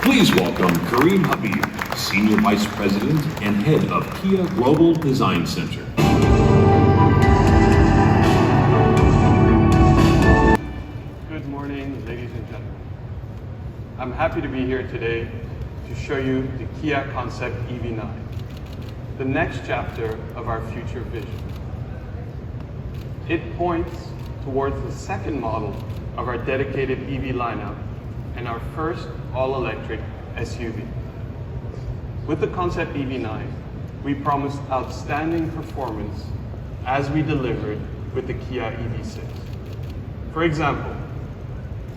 Please welcome Kareem Habib, Senior Vice President and Head of Kia Global Design Center. Good morning, ladies and gentlemen. I'm happy to be here today to show you the Kia Concept EV9, the next chapter of our future vision. It points towards the second model of our dedicated EV lineup and our first all-electric SUV. With the Concept EV9, we promised outstanding performance as we delivered with the Kia EV6. For example,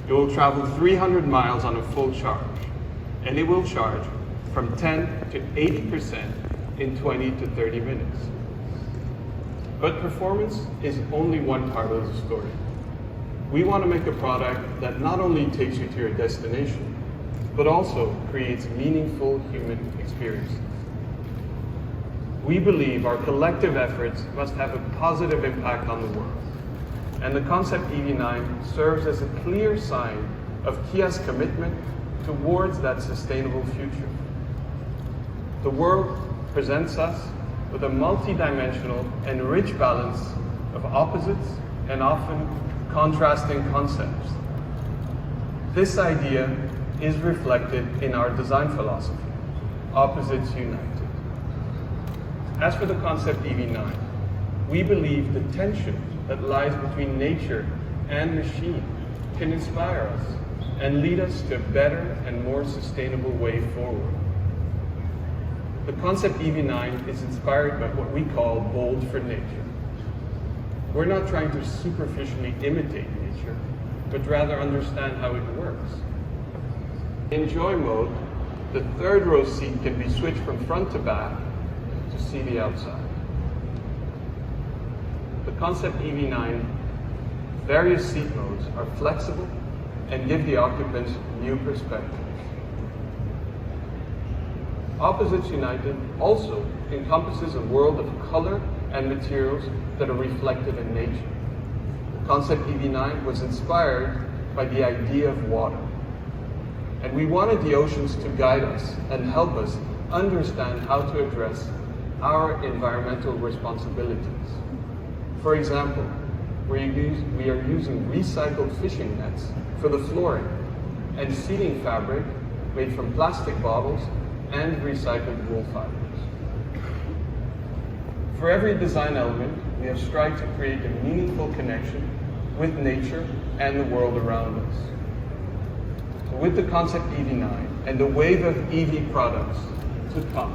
it will travel 300 miles on a full charge, and it will charge from 10 to 80% in 20 to 30 minutes. But performance is only one part of the story. We want to make a product that not only takes you to your destination, but also creates meaningful human experiences. We believe our collective efforts must have a positive impact on the world, and the Concept EV9 serves as a clear sign of Kia's commitment towards that sustainable future. The world presents us with a multi-dimensional and rich balance of opposites and often contrasting concepts. This idea is reflected in our design philosophy, opposites united. As for the Concept EV9, we believe the tension that lies between nature and machine can inspire us and lead us to a better and more sustainable way forward. The Concept EV9 is inspired by what we call bold for nature. We're not trying to superficially imitate nature, but rather understand how it works. In Enjoy mode, the third row seat can be switched from front to back to see the outside. The Concept EV9 various seat modes are flexible and give the occupants new perspectives. Opposites United also encompasses a world of color and materials that are reflected in nature. The Concept EV9 was inspired by the idea of water. And we wanted the oceans to guide us and help us understand how to address our environmental responsibilities. For example, we are using recycled fishing nets for the flooring and seating fabric made from plastic bottles and recycled wool fibers. For every design element, we have strived to create a meaningful connection with nature and the world around us. So with the Concept EV9 and the wave of EV products to come,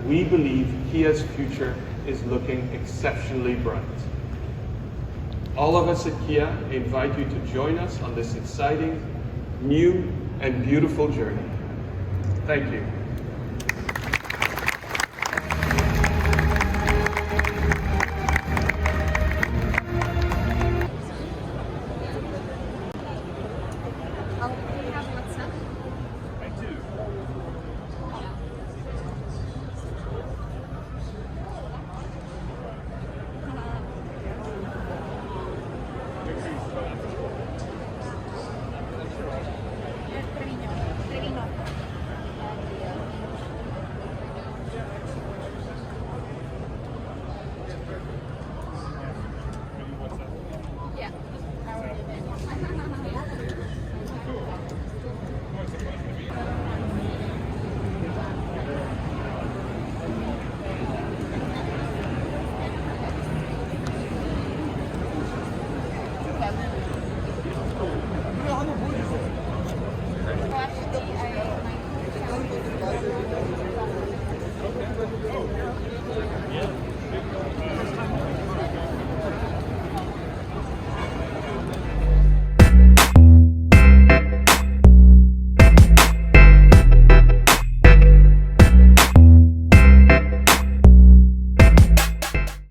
we believe Kia's future is looking exceptionally bright. All of us at Kia invite you to join us on this exciting, new, and beautiful journey. Thank you.